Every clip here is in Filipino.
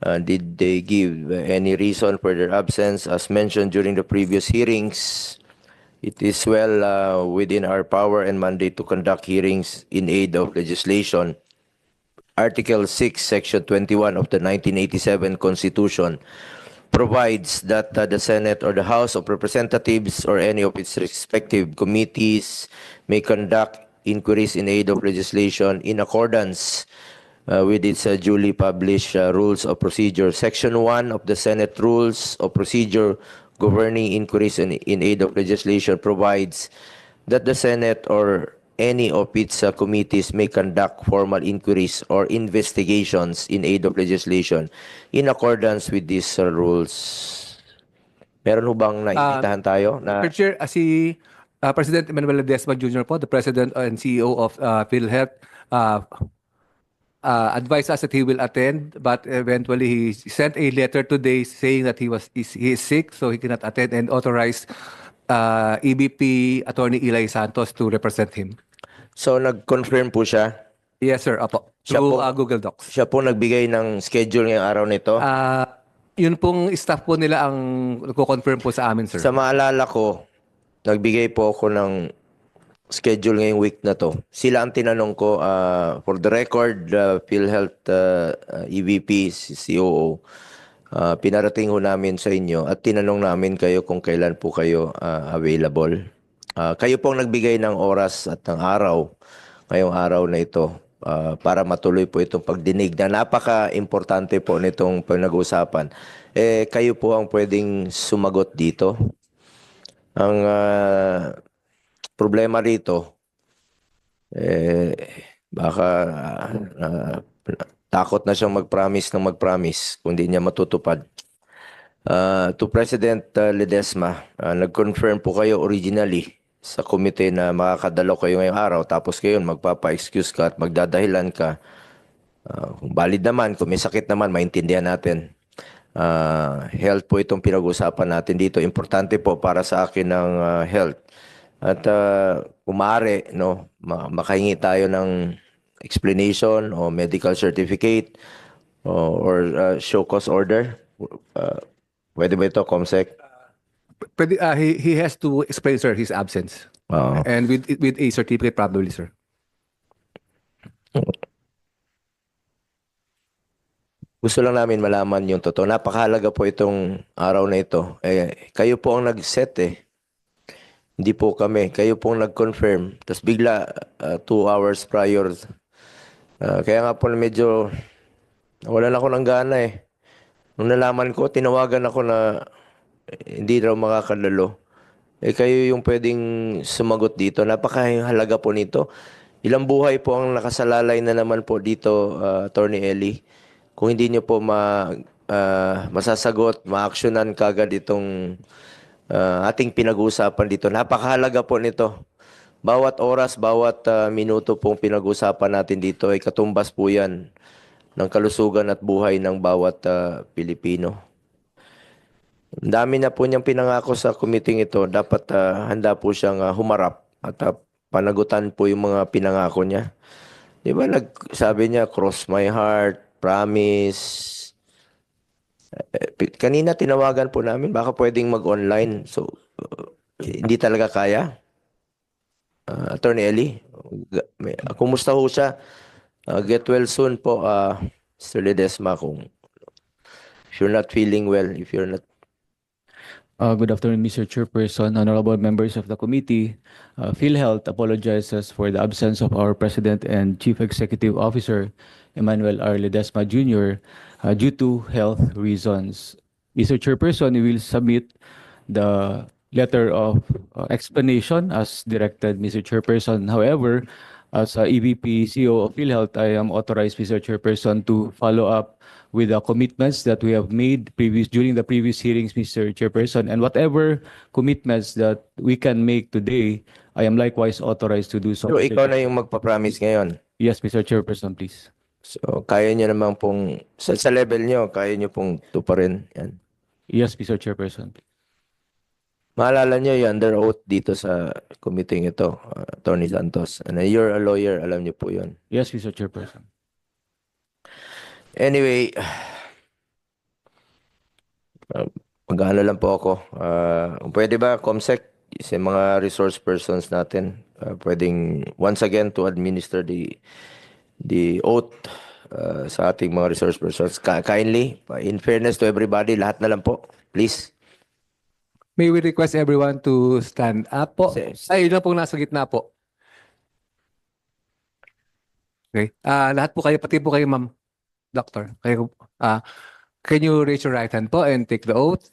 Did they give any reason for their absence? As mentioned during the previous hearings, it is well within our power and mandate to conduct hearings in aid of legislation. Article 6, Section 21 of the 1987 Constitution provides that the Senate or the House of Representatives or any of its respective committees may conduct inquiries in aid of legislation in accordance with its duly published rules of procedure. Section 1 of the Senate Rules of Procedure governing inquiries in aid of legislation provides that the Senate or any of its committees may conduct formal inquiries or investigations in aid of legislation in accordance with these rules. Meron ho bang naimbitahan tayo na Mr. Chair, si President Emmanuel Ledesma Jr. po, the President and CEO of PhilHealth, advised us that he will attend, but eventually he sent a letter today saying that he is sick, so he cannot attend, and authorized EBP Attorney Eli Santos to represent him. So nag-confirm po siya? Yes, sir. Apo. Siya Through po- Google Docs. Siya po nagbigay ng schedule ngayong araw nito? Yun pong staff po nila ang nagko-confirm po sa amin, sir. Sa maalala ko, nagbigay po ako ng schedule ngayong week na to. Sila ang tinanong ko, for the record, PhilHealth EVP, COO, pinarating ho namin sa inyo at tinanong namin kayo kung kailan po kayo available. Kayo pong nagbigay ng oras at ng araw ngayong araw na ito para matuloy po itong pagdinig na napaka-importante po nitong pinag-uusapan. Kayo po ang pwedeng sumagot dito. Ang problema rito, baka takot na siyang mag-promise kung di niya matutupad. To President Ledesma, nag-confirm po kayo originally sa komite na makakadalo kayo ngayong araw, tapos kayo magpapa-excuse ka at magdadahilan ka. Kung valid naman, kung may sakit naman, maintindihan natin. Health po itong pinag-usapan natin dito. Importante po para sa akin ng health. At kung maaari, no, makahingi tayo ng explanation o medical certificate or show cause order. Pwede ba ito, Comsec? Pwede, he has to explain, sir, his absence. Oo. And with a certificate probably, sir. Gusto lang namin malaman yung totoo. Napakahalaga po itong araw na ito. Kayo po ang nag-set Hindi po kami. Kayo po ang nag-confirm. Tapos bigla, 2 hours prior. Kaya nga po medyo nawalan ako ng gana Nung nalaman ko, tinawagan ako na hindi raw makakadalo. Kayo yung pwedeng sumagot dito. Napakahalaga po nito. Ilang buhay po ang nakasalalay na naman po dito, Attorney Eli. Kung hindi nyo po masasagot, ma-actionan kagad itong ating pinag-uusapan dito. Napakahalaga po nito. Bawat oras, bawat minuto pong pinag-uusapan natin dito ay katumbas po yan ng kalusugan at buhay ng bawat Pilipino. Ang dami na po niyang pinangako sa committee ito. Dapat handa po siyang humarap at panagutan po yung mga pinangako niya. Di ba sabi niya, cross my heart, promise. Kanina tinawagan po namin, baka pwedeng mag-online. So, hindi talaga kaya. Attorney Eli, kumusta ho siya? Get well soon po, Mr. Ledesma, if you're not feeling well, if you're not. Good afternoon, Mr. Chairperson, honorable members of the committee. PhilHealth apologizes for the absence of our President and Chief Executive Officer, Emmanuel R. Ledesma Jr., due to health reasons. Mr. Chairperson, we will submit the letter of explanation as directed, Mr. Chairperson. However, as EVP CEO of PhilHealth, I am authorized, Mr. Chairperson, to follow up with the commitments that we have made during the previous hearings, Mr. Chairperson, and whatever commitments that we can make today, I am likewise authorized to do so. So, ikaw na yung magpa-promise ngayon? Yes, Mr. Chairperson, please. So, kaya niyo naman pong, sa level niyo, kaya niyo pong tuparin yan? Yes, Mr. Chairperson. Maalala niyo yung under oath dito sa committee ito, Attorney Santos. And you're a lawyer, alam niyo po yun. Yes, Mr. Chairperson. Anyway, Mag-ano lang po ako. Pwede ba, Comsec, sa mga resource persons natin, pwedeng once again to administer the oath sa ating mga resource persons. Kindly, in fairness to everybody, lahat na lang po. Please. May we request everyone to stand up po? Ay, yun lang pong nasa gitna po. Okay. Lahat po kayo, pati po kayo, ma'am. Doctor. Kayo, can you raise your right hand po and take the oath?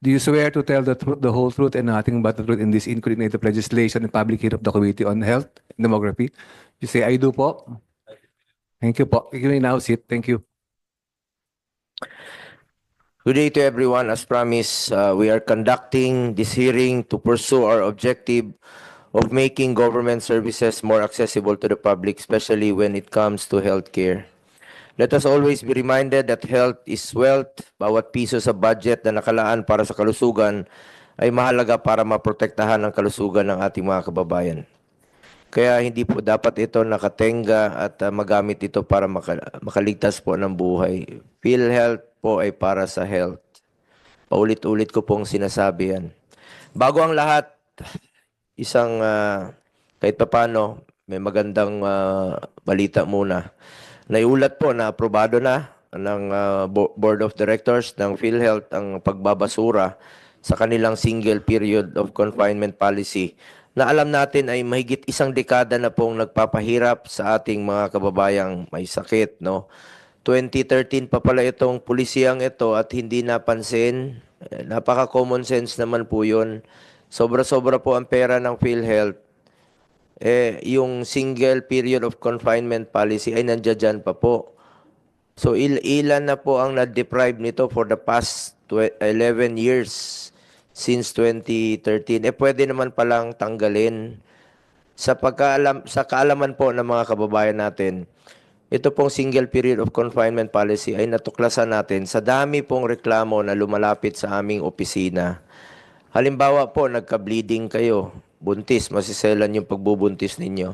Do you swear to tell the truth, the whole truth, and nothing but the truth in this incriminated legislation and public hearing of the Committee on Health and Demography? You say, I do po. Thank you po. You may now sit. Thank you. Good day to everyone. As promised, we are conducting this hearing to pursue our objective of making government services more accessible to the public, especially when it comes to healthcare. Let us always be reminded that health is wealth. Bawat piso sa budget na nakalaan para sa kalusugan ay mahalaga para maprotektahan ang kalusugan ng ating mga kababayan. Kaya hindi po dapat ito nakatenga at magamit ito para makaligtas po ng buhay. PhilHealth po ay para sa health. Paulit-ulit ko pong sinasabi yan. Bago ang lahat, isang kahit papano, may magandang balita muna. Naiulat po na aprobado na ng Board of Directors ng PhilHealth ang pagbabasura sa kanilang single period of confinement policy na alam natin ay mahigit isang dekada na pong nagpapahirap sa ating mga kababayang may sakit, no? 2013 pa pala itong pulisiyang ito at hindi napansin. Napaka-common sense naman po yun. Sobra-sobra po ang pera ng PhilHealth. Yung single period of confinement policy ay nandiyan pa po. So ilan na po ang na-deprive nito for the past 11 years since 2013. Pwede naman palang tanggalin. Sa kaalaman po ng mga kababayan natin, ito pong single period of confinement policy ay natuklasan natin sa dami pong reklamo na lumalapit sa aming opisina. Halimbawa po, nagka-bleeding kayo, buntis, masiselan yung pagbubuntis ninyo.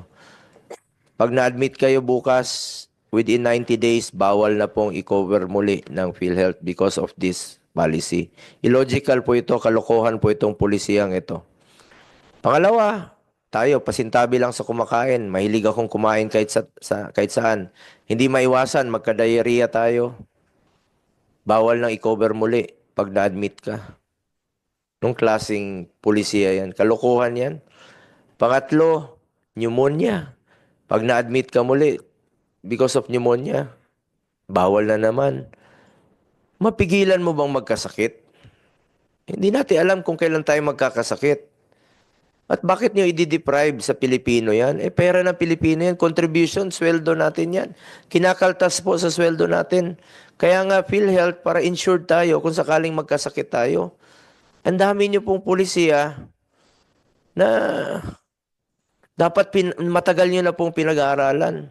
Pag na-admit kayo bukas, within 90 days, bawal na pong i-cover muli ng PhilHealth because of this policy. Illogical po ito, kalokohan po itong pulisiyang ito. Pangalawa, tayo, pasintabi lang sa kumakain. Mahilig akong kumain kahit saan. Hindi maiwasan, magka-diarrhea tayo. Bawal nang i-cover muli pag na-admit ka. Nung klaseng pulisiya yan. Kalokohan yan. Pangatlo, pneumonia. Pag na-admit ka muli because of pneumonia, bawal na naman. Mapigilan mo bang magkasakit? Hindi natin alam kung kailan tayo magkakasakit. At bakit nyo i-deprive sa Pilipino yan? Pera ng Pilipino yan, contribution, sweldo natin yan. Kinakaltas po sa sweldo natin. Kaya nga PhilHealth para insured tayo kung sakaling magkasakit tayo. Ang dami nyo pong pulisiya na dapat matagal nyo na pong pinag-aaralan.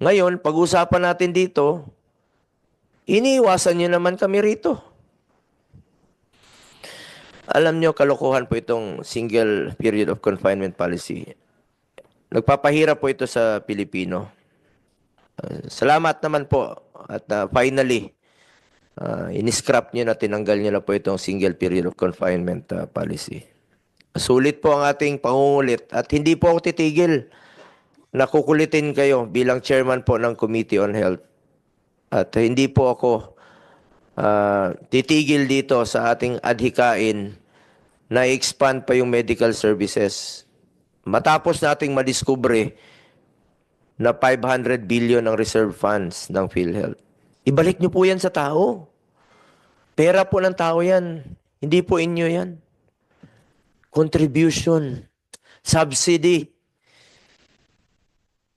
Ngayon, pag-usapan natin dito, iniiwasan nyo naman kami rito. Alam nyo, kalokohan po itong single period of confinement policy. Nagpapahirap po ito sa Pilipino. Salamat naman po. At finally, in-scrap nyo na, tinanggal nyo na po itong single period of confinement policy. Sulit po ang ating pangungulit at hindi po ako titigil. Nakukulitin kayo bilang chairman po ng Committee on Health. At hindi po ako titigil dito sa ating adhikain na i-expand pa yung medical services. Matapos nating madiskubre na 500 billion ang reserve funds ng PhilHealth. Ibalik nyo po yan sa tao. Pera po ng tao yan. Hindi po inyo yan. Contribution. Subsidy.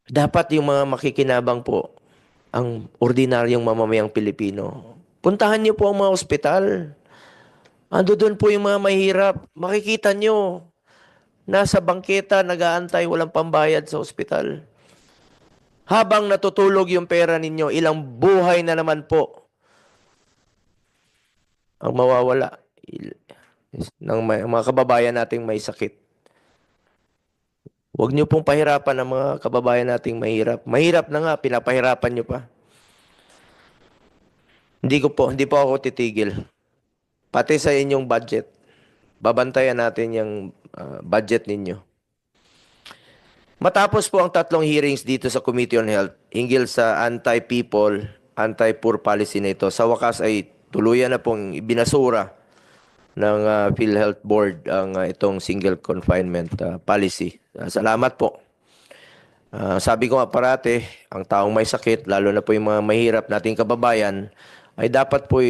Dapat yung mga makikinabang po, ang ordinaryong mamamayang Pilipino, puntahan niyo po ang mga ospital. Ando doon po yung mga mahirap. Makikita niyo, nasa bangketa, nag-aantay, walang pambayad sa ospital. Habang natutulog yung pera ninyo, ilang buhay na naman po ang mawawala ng mga kababayan nating may sakit. Huwag niyo pong pahirapan ang mga kababayan nating mahirap. Mahirap na nga, pinapahirapan niyo pa. Hindi po ako titigil. Pati sa inyong budget. Babantayan natin yung budget ninyo. Matapos po ang 3 hearings dito sa Committee on Health hinggil sa anti-people, anti-poor policy na ito, sa wakas ay tuluyan na pong ibinasura ng PhilHealth Board ang itong single confinement policy. Salamat po. Sabi ko nga parate, ang taong may sakit, lalo na po yung mga mahirap nating kababayan, ay dapat po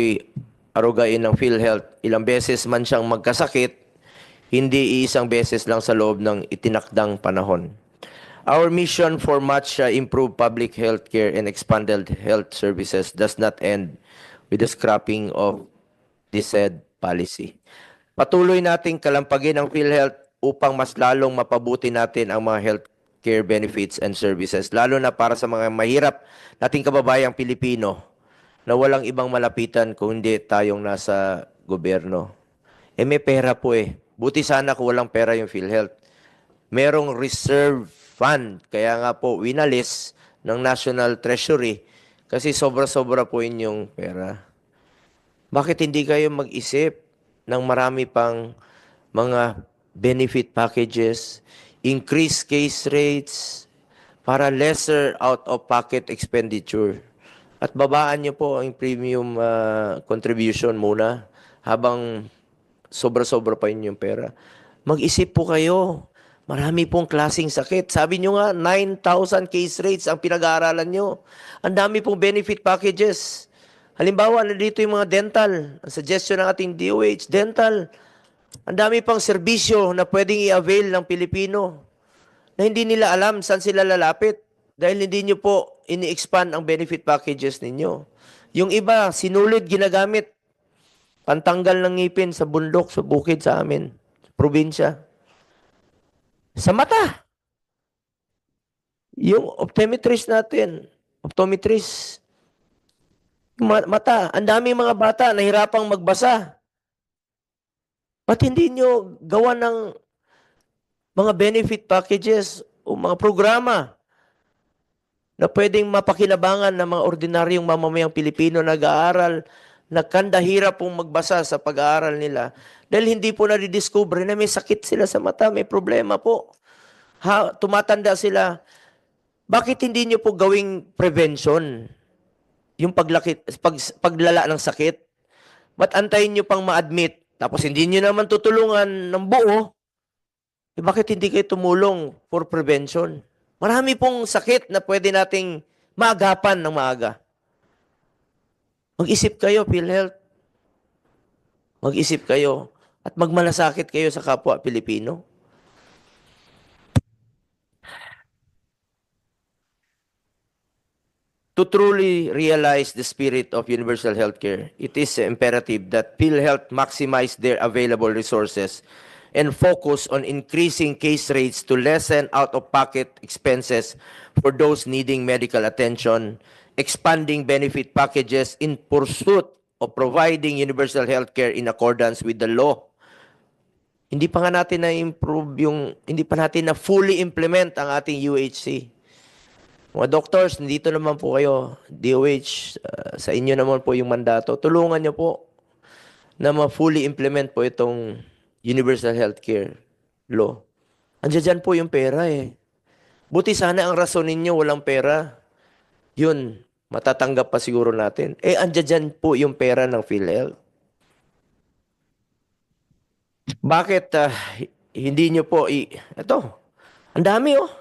arugain ng PhilHealth. Ilang beses man siyang magkasakit, hindi isang beses lang sa loob ng itinakdang panahon. Our mission for much improved public health care and expanded health services does not end with the scrapping of this said policy. Patuloy nating kalampagin ang PhilHealth upang mas lalong mapabuti natin ang mga health care benefits and services, lalo na para sa mga mahirap nating kababayang Pilipino na walang ibang malapitan kung hindi tayong nasa gobyerno. May pera po eh. Buti sana kung walang pera yung PhilHealth. Merong reserve fund, kaya nga po winalis ng National Treasury kasi sobra-sobra po inyong pera. Bakit hindi kayo mag-isip ng marami pang mga benefit packages, increase case rates, para lesser out-of-pocket expenditure? At babaan nyo po ang premium contribution muna habang sobra-sobra pa inyong pera. Mag-isip po kayo. Marami pong klaseng sakit. Sabi nyo nga, 9,000 case rates ang pinag-aaralan nyo. Ang dami pong benefit packages. Halimbawa, nandito yung mga dental. Ang suggestion ng ating DOH, dental. Ang dami pang serbisyo na pwedeng i-avail ng Pilipino na hindi nila alam saan sila lalapit dahil hindi nyo po ini-expand ang benefit packages ninyo. Yung iba, sinulid, ginagamit. Pantanggal ng ngipin sa bundok, sa bukid sa amin, sa probinsya. Sa mata. Yung optometrist natin, mata, ang daming mga bata nahirapang magbasa. Ba't hindi nyo gawa ng mga benefit packages o mga programa na pwedeng mapakinabangan ng mga ordinaryong mamamayang Pilipino nag-aaral, nagkandahirap pong magbasa sa pag-aaral nila dahil hindi po nadidiscover na may sakit sila sa mata, may problema po. Tumatanda sila. Bakit hindi nyo po gawing prevention yung paglala ng sakit? Ba't antayin nyo pang ma-admit tapos hindi nyo naman tutulungan ng buo? Bakit hindi kayo tumulong for prevention? Marami pong sakit na pwede nating maagapan ng maaga. Mag-isip kayo, PhilHealth. Mag-isip kayo at magmalasakit kayo sa kapwa Pilipino. To truly realize the spirit of universal healthcare, it is imperative that PhilHealth maximize their available resources and focus on increasing case rates to lessen out-of-pocket expenses for those needing medical attention, expanding benefit packages in pursuit of providing universal healthcare in accordance with the law. Hindi pa nga natin hindi pa natin na fully implement ang ating UHC. Mga doctors, nandito naman po kayo, DOH, sa inyo naman po yung mandato. Tulungan nyo po na ma-fully implement po itong universal healthcare law. Andiyan dyan po yung pera eh. Buti sana ang rason ninyo walang pera. Yun, matatanggap pa siguro natin. Andiyan dyan po yung pera ng PhilHealth. Bakit hindi nyo po ito, ang dami oh.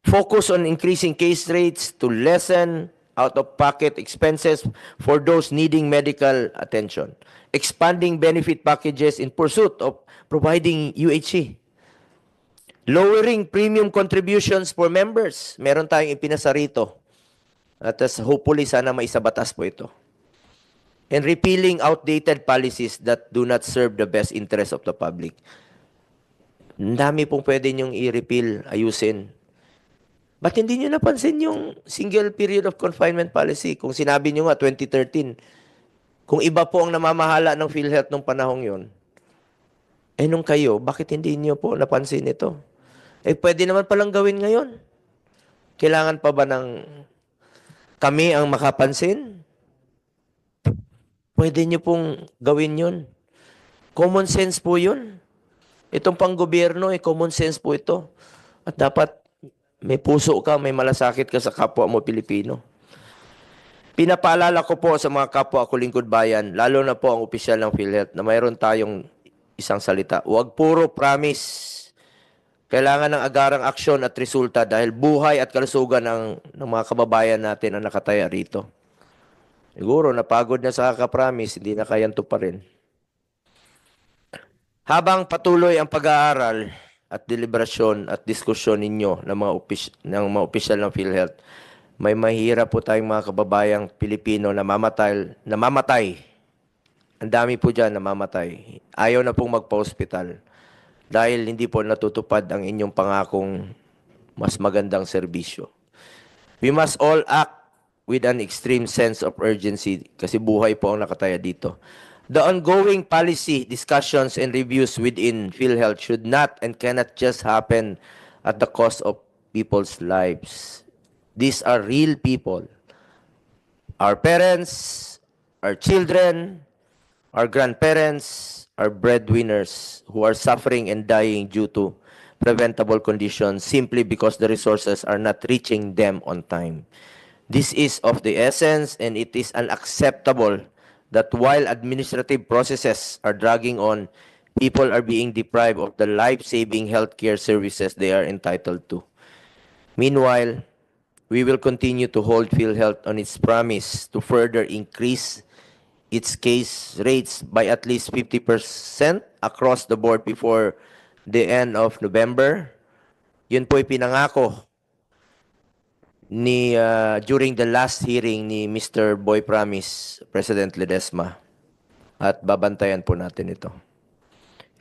Focus on increasing case rates to lessen out-of-pocket expenses for those needing medical attention. Expanding benefit packages in pursuit of providing UHC. Lowering premium contributions for members. Meron tayong ipinasa rito. At hopefully sana maisabatas po ito. And repealing outdated policies that do not serve the best interest of the public. Ang dami pong pwede nyong i-repeal, ayusin. Ba't hindi nyo napansin yung single period of confinement policy? Kung sinabi nyo nga 2013, kung iba po ang namamahala ng PhilHealth nung panahong yon, nung kayo, bakit hindi nyo po napansin ito? Pwede naman palang gawin ngayon. Kailangan pa ba ng kami ang makapansin? pwede nyo pong gawin yun. Common sense po yun. Itong panggobyerno, common sense po ito. At dapat may puso ka, may malasakit ka sa kapwa mo Pilipino. Pinapaalala ko po sa mga kapwa ko lingkod bayan, lalo na po ang opisyal ng PhilHealth, na mayroon tayong isang salita. Huwag puro promise. Kailangan ng agarang aksyon at resulta dahil buhay at kalusugan ng mga kababayan natin ang nakataya rito. Siguro napagod na sa kakapromise, hindi na kayang tuparin. Habang patuloy ang pag-aaral at deliberasyon at diskusyon ninyo ng mga opisyal ng PhilHealth, may mahirap po tayong mga kababayang Pilipino na namamatay. Ang dami po dyan namamatay. Ayaw na pong magpa-hospital dahil hindi po natutupad ang inyong pangakong mas magandang serbisyo. We must all act with an extreme sense of urgency kasi buhay po ang nakataya dito. The ongoing policy discussions and reviews within PhilHealth should not and cannot just happen at the cost of people's lives. These are real people. Our parents, our children, our grandparents, our breadwinners who are suffering and dying due to preventable conditions simply because the resources are not reaching them on time. This is of the essence, and it is unacceptable that while administrative processes are dragging on, people are being deprived of the life-saving healthcare services they are entitled to. Meanwhile, we will continue to hold PhilHealth on its promise to further increase its case rates by at least 50% across the board before the end of November. Yun po'y pinangako during the last hearing ni Mr. Boy Promise, President Ledesma. At babantayan po natin ito.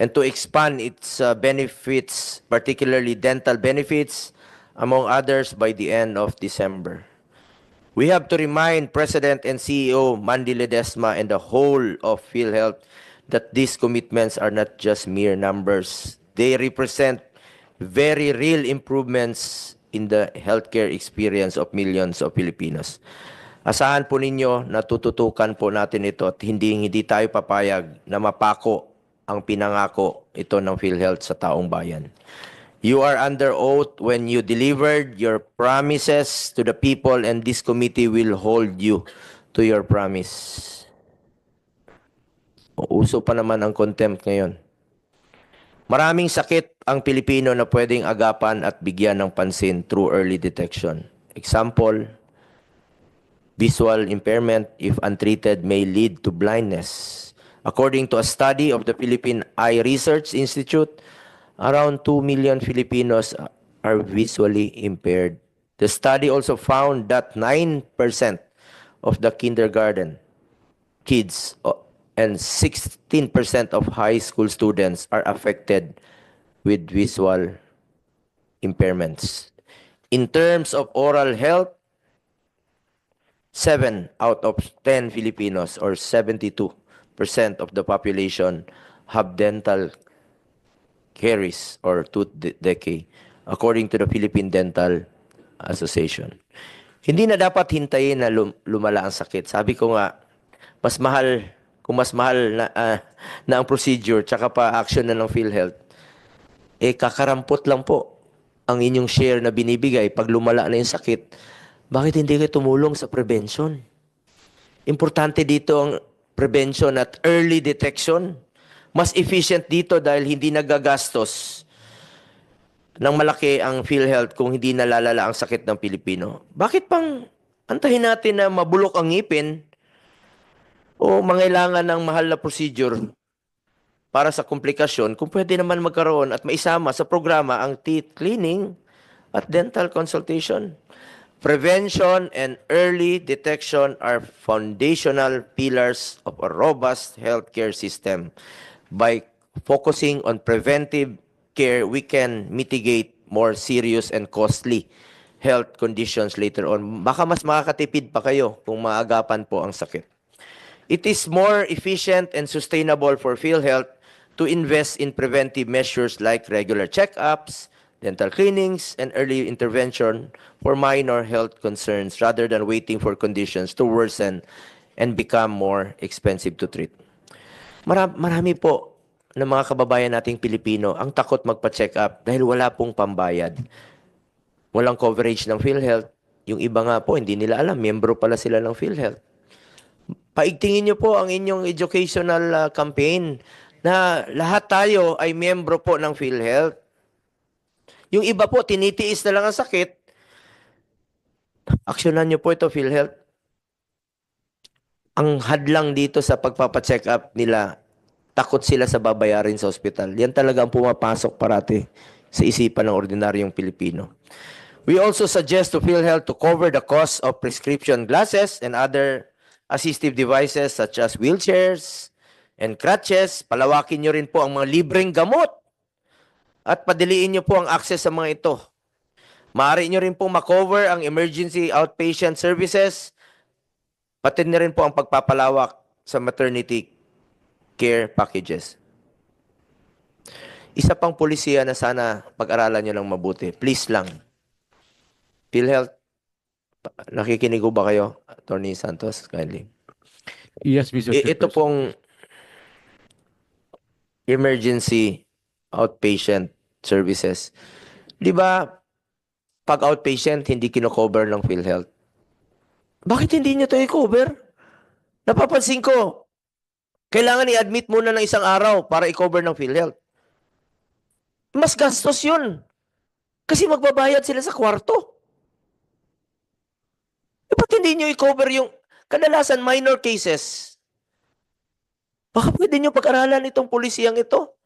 And to expand its benefits, particularly dental benefits, among others, by the end of December. We have to remind President and CEO Mandy Ledesma and the whole of PhilHealth that these commitments are not just mere numbers. They represent very real improvements in the healthcare experience of millions of Filipinos. Asahan po ninyo na tututukan po natin ito at hindi tayo papayag na mapako ang pinangako ito ng PhilHealth sa taong bayan. You are under oath when you delivered your promises to the people, and this committee will hold you to your promise. Uso pa naman ang contempt ngayon. Maraming sakit ang Pilipino na pwedeng agapan at bigyan ng pansin through early detection. Example, visual impairment, if untreated, may lead to blindness. According to a study of the Philippine Eye Research Institute, around 2 million Filipinos are visually impaired. The study also found that 9% of the kindergarten kids and 16% of high school students are affected with visual impairments. In terms of oral health, 7 out of 10 Filipinos, or 72% of the population, have dental caries or tooth decay, according to the Philippine Dental Association. Hindi na dapat hintayin na lumala ang sakit. Sabi ko nga, mas mahal na ang procedure tsaka pa action na ng PhilHealth, kakarampot lang po ang inyong share na binibigay pag lumala na yung sakit. Bakit hindi kayo tumulong sa prevention? Importante dito ang prevention at early detection. Mas efficient dito dahil hindi nagagastos ng malaki ang PhilHealth kung hindi nalalala ang sakit ng Pilipino. Bakit pang antahin natin na mabulok ang ngipin o mangailangan ng mahal na procedure para sa komplikasyon kung pwede naman magkaroon at maisama sa programa ang teeth cleaning at dental consultation? Prevention and early detection are foundational pillars of a robust healthcare system. By focusing on preventive care, we can mitigate more serious and costly health conditions later on. Baka mas makakatipid pa kayo kung maagapan po ang sakit. It is more efficient and sustainable for PhilHealth to invest in preventive measures like regular checkups, dental cleanings, and early intervention for minor health concerns rather than waiting for conditions to worsen and become more expensive to treat. Marami po ng mga kababayan nating Pilipino ang takot magpa-check up dahil wala pong pambayad. Walang coverage ng PhilHealth. Yung iba nga po, hindi nila alam, miyembro pala sila ng PhilHealth. Paigtingin niyo po ang inyong educational campaign na lahat tayo ay miyembro po ng PhilHealth. Yung iba po, tinitiis na lang ang sakit. Aksyonan niyo po ito, PhilHealth. Ang hadlang dito sa pagpapacheck up nila, takot sila sa babayarin sa ospital. Yan talaga ang pumapasok parati sa isipan ng ordinaryong Pilipino. We also suggest to PhilHealth to cover the cost of prescription glasses and other assistive devices such as wheelchairs and crutches. Palawakin nyo rin po ang mga libreng gamot at padiliin nyo po ang access sa mga ito. Maaari nyo rin po makover ang emergency outpatient services, pati na rin po ang pagpapalawak sa maternity care packages. Isa pang polisiya na sana pag-aralan nyo lang mabuti. Please lang. PhilHealth, nakikinig ko ba kayo, Attorney Santos? Kindly. Yes, Mr. Ito Chairperson. pong emergency outpatient services. Di ba, pag outpatient, hindi kino-cover ng PhilHealth? Bakit hindi nyo ito i-cover? Napapansin ko, kailangan i-admit muna ng isang araw para i-cover ng PhilHealth. Mas gastos yun. Kasi magbabayad sila sa kwarto. Ba't hindi nyo i-cover yung kadalasan minor cases? Baka pwede nyo pag-aralan itong pulisiyang ito.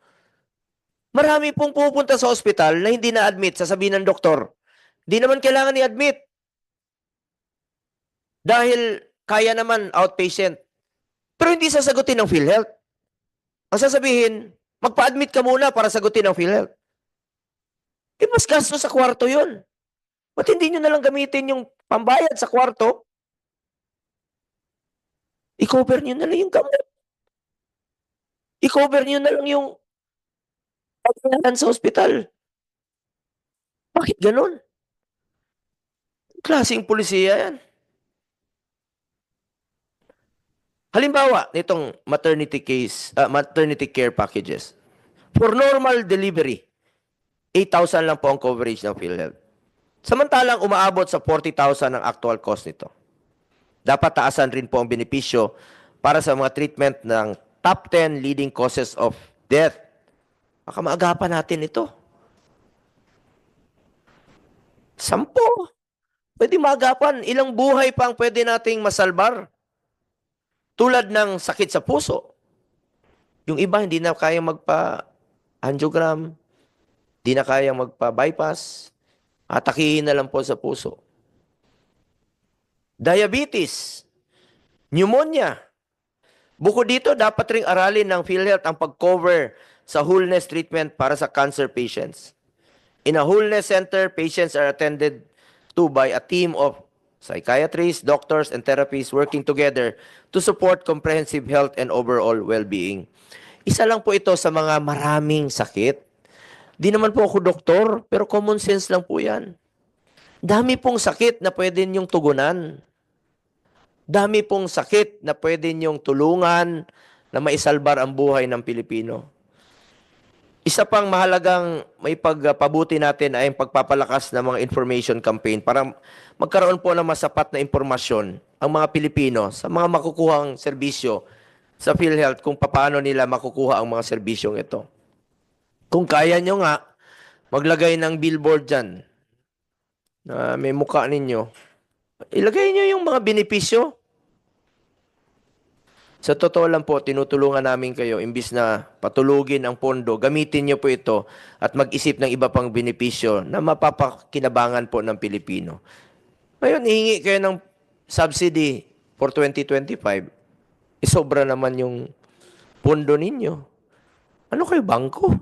Marami pong pupunta sa ospital na hindi na-admit, sasabihin ng doktor. Di naman kailangan i-admit. Dahil kaya naman outpatient. Pero hindi sasagutin ng PhilHealth. Ang sasabihin, magpa-admit ka muna para sagutin ng PhilHealth. Mas gasto sa kwarto yun. Ba't hindi nyo nalang gamitin yung pambayad sa kwarto? I-cover nyo na lang yung gamot. I-cover nyo na lang yung pagkalan sa ospital. Bakit ganun? Klaseng pulisiya yan. Halimbawa, nitong maternity care packages. For normal delivery, 8,000 lang po ang coverage ng PhilHealth. Samantalang umaabot sa 40,000 ang actual cost nito. Dapat taasan rin po ang benepisyo para sa mga treatment ng top 10 leading causes of death. Baka maagapan natin ito. 10. Pwede maagapan. Ilang buhay pa ang pwede nating masalbar. Tulad ng sakit sa puso. Yung iba hindi na kayang magpa-angiogram, hindi na kayang magpa-bypass, atakihin na lang po sa puso. Diabetes, pneumonia. Bukod dito, dapat ring aralin ng PhilHealth ang pag-cover sa wholeness treatment para sa cancer patients. In a wholeness center, patients are attended to by a team of psychiatrists, doctors, and therapists working together to support comprehensive health and overall well-being. Isa lang po ito sa mga maraming sakit. Di naman po ako doktor, pero common sense lang po yan. Dami pong sakit na pwede niyong tugunan. Dami pong sakit na pwede niyong tulungan na maisalbar ang buhay ng Pilipino. Isa pang mahalagang may pagpabuti natin ay ang pagpapalakas ng mga information campaign para magkaroon po ng masapat na impormasyon ang mga Pilipino sa mga makukuhang serbisyo sa PhilHealth kung paano nila makukuha ang mga serbisyong ito. Kung kaya nyo nga, maglagay ng billboard dyan na may mukha ninyo. Ilagay nyo yung mga benepisyo. Sa totoo lang po, tinutulungan namin kayo, imbis na patulugin ang pondo, gamitin nyo po ito at mag-isip ng iba pang benepisyo na mapapakinabangan po ng Pilipino. Ngayon, hihingi kayo ng subsidy for 2025. Sobra naman yung pondo ninyo. Ano kayo, bangko?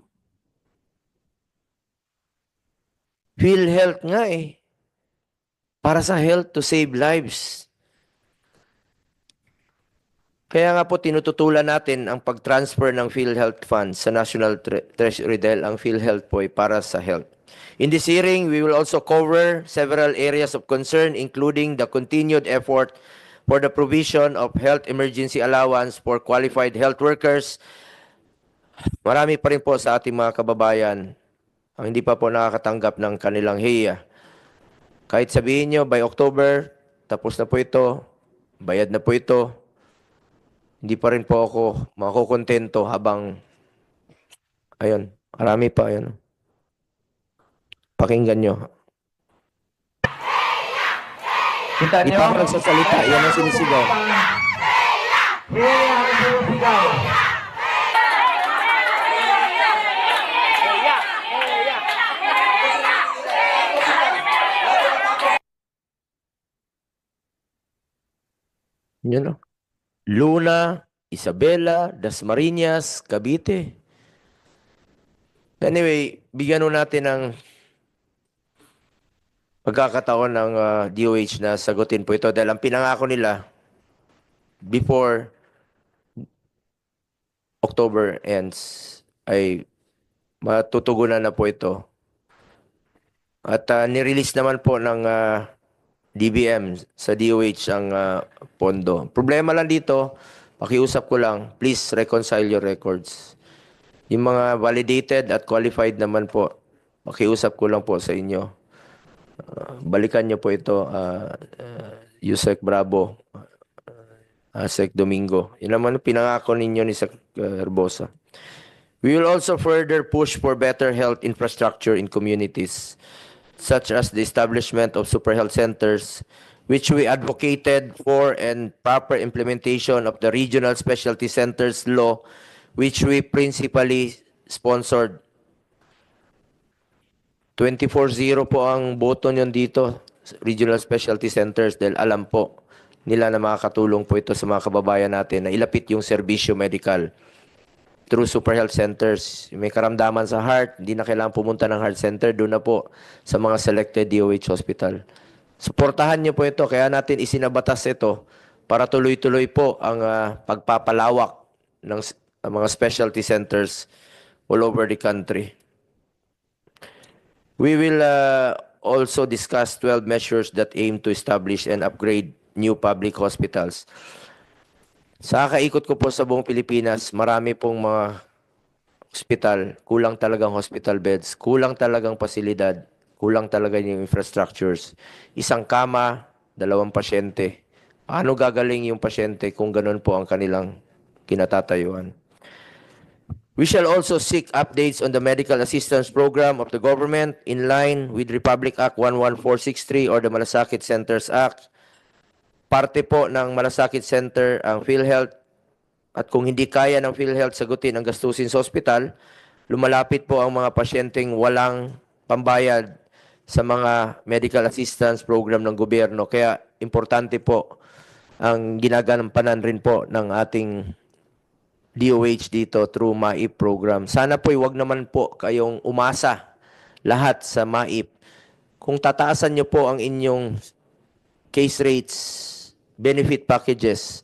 PhilHealth nga eh. Para sa health to save lives. Kaya nga po tinututulan natin ang pag-transfer ng PhilHealth funds sa National Treasury dahil ang PhilHealth po ay para sa health. In this hearing, we will also cover several areas of concern including the continued effort for the provision of health emergency allowance for qualified health workers. Marami pa rin po sa ating mga kababayan ang hindi pa po nakakatanggap ng kanilang HEA. Kahit sabihin nyo, by October, tapos na po ito, bayad na po ito, hindi pa rin po ako makukontento habang, ayun, marami pa, ayun. Pakinggan nyo. Kita Hindi nyo? pa ako nagsasalita, yan ang sinisigaw. Yun o. Luna, Isabela, Dasmariñas, Cavite. Anyway, bigyan nun natin ng pagkakataon ng DOH na sagutin po ito dahil ang pinangako nila before October ends ay matutugunan na po ito. At nirelease naman po ng DBM sa DOH ang pondo. Problema lang dito, pakiusap ko lang, please reconcile your records. Yung mga validated at qualified naman po, pakiusap ko lang po sa inyo. Balikan nyo po ito, Yusek Bravo, Sec Domingo. Yun naman pinangako ninyo ni Sec Herbosa. We will also further push for better health infrastructure in communities, such as the establishment of super health centers, which we advocated for, and proper implementation of the regional specialty centers law, which we principally sponsored. 24-0 po ang boto nyo dito, regional specialty centers, dahil alam po nila na makakatulong po ito sa mga kababayan natin na ilapit yung serbisyo medical through super health centers. May karamdaman sa heart, hindi na kailangan pumunta ng heart center, doon na po sa mga selected DOH hospital. Suportahan nyo po ito, kaya natin isinabatas ito para tuloy-tuloy po ang pagpapalawak ng mga specialty centers all over the country. We will also discuss 12 measures that aim to establish and upgrade new public hospitals. Sa kaikot ko po sa buong Pilipinas, marami pong mga hospital, kulang talagang hospital beds, kulang talagang pasilidad, kulang talaga yung infrastructures. Isang kama, 2 pasyente. Paano gagaling yung pasyente kung ganun po ang kanilang kinatatayuan? We shall also seek updates on the medical assistance program of the government in line with Republic Act 11463 or the Malasakit Centers Act. Parte po ng Malasakit Center ang PhilHealth, at kung hindi kaya ng PhilHealth sagutin ang gastusin sa ospital, lumalapit po ang mga pasyenteng walang pambayad sa mga medical assistance program ng gobyerno. Kaya importante po ang ginagampanan rin po ng ating DOH dito through MAIP program. Sana po wag naman po kayong umasa lahat sa MAIP. Kung tataasan nyo po ang inyong case rates, benefit packages,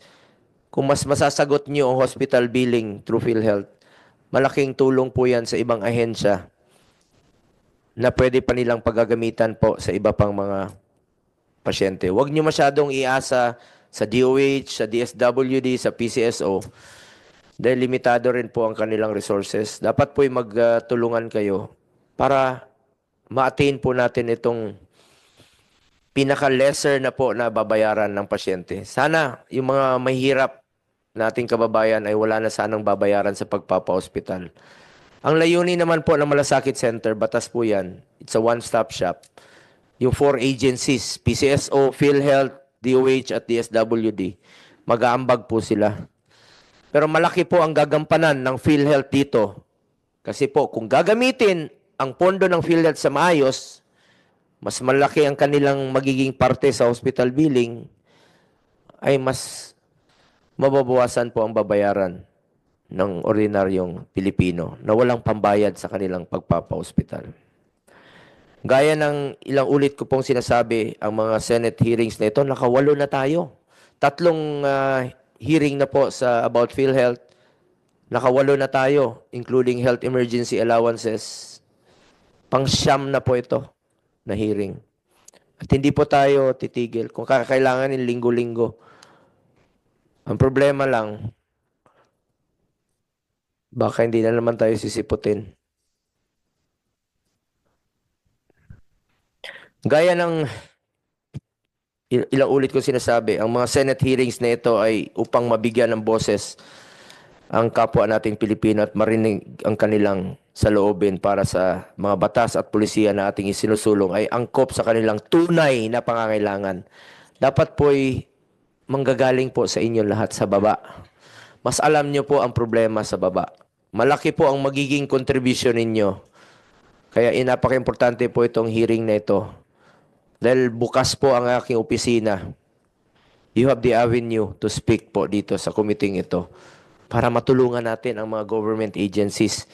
kung mas masasagot nyo ang hospital billing through PhilHealth, malaking tulong po yan sa ibang ahensya na pwede pa nilang paggagamitan po sa iba pang mga pasyente. Huwag nyo masyadong iasa sa DOH, sa DSWD, sa PCSO, dahil limitado rin po ang kanilang resources. Dapat po magtulungan kayo para ma-attain po natin itong pinaka-lesser na po na babayaran ng pasyente. Sana yung mga mahirap nating kababayan ay wala na sanang babayaran sa pagpapa-hospital. Ang layunin naman po ng Malasakit Center, batas po yan. It's a one-stop shop. Yung 4 agencies, PCSO, PhilHealth, DOH at DSWD, mag-aambag po sila. Pero malaki po ang gagampanan ng PhilHealth dito. Kasi po, kung gagamitin ang pondo ng PhilHealth sa maayos, mas malaki ang kanilang magiging parte sa hospital billing, ay mas mababawasan po ang babayaran ng ordinaryong Pilipino na walang pambayad sa kanilang pagpapa-hospital. Gaya ng ilang ulit ko pong sinasabi, ang mga Senate hearings na ito, nakawalo na tayo. 3 hearing na po sa about PhilHealth, nakawalo na tayo, including health emergency allowances. Pang-siyam na po ito na hearing. At hindi po tayo titigil. Kung kakailanganin linggo-linggo, Ang problema lang, baka hindi na naman tayo sisiputin. Gaya ng ilang ulit ko sinasabi, ang mga Senate hearings na ito ay upang mabigyan ng boses ang kapwa nating Pilipino at marinig ang kanilang saloobin para sa mga batas at pulisiya na ating isinusulong ay angkop sa kanilang tunay na pangangailangan. Dapat po'y manggagaling po sa inyo lahat sa baba. Mas alam nyo po ang problema sa baba. Malaki po ang magiging contribution ninyo. Kaya napaka-importante po itong hearing na ito. Dahil bukas po ang aking opisina. You have the avenue to speak po dito sa committee ito para matulungan natin ang mga government agencies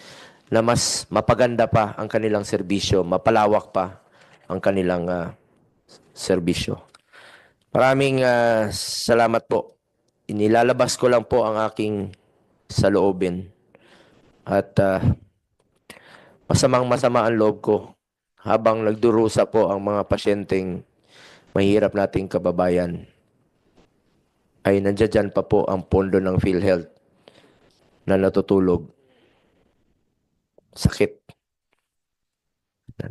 na mas mapaganda pa ang kanilang serbisyo, mapalawak pa ang kanilang serbisyo. Maraming salamat po. Inilalabas ko lang po ang aking saloobin. At masamang-masama ang loob ko habang nagdurusa po ang mga pasyenteng mahirap nating kababayan ay nandiyan pa po ang pondo ng PhilHealth na natutulog. Sakit.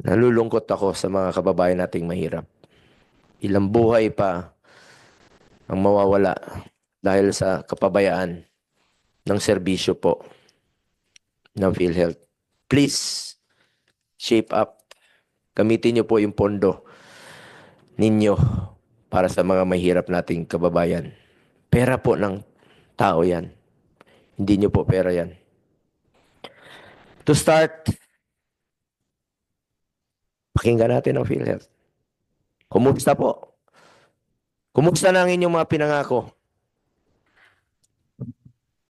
Nalulungkot ako sa mga kababayan nating mahirap. Ilang buhay pa ang mawawala dahil sa kapabayaan ng serbisyo po ng PhilHealth. Please, shape up. Gamitin niyo po yung pondo ninyo para sa mga mahirap nating kababayan. Pera po ng tao yan. Hindi niyo po pera yan. To start, pakinggan natin ang PhilHealth. Kumusta po? Kumusta na ang inyong mga pinangako?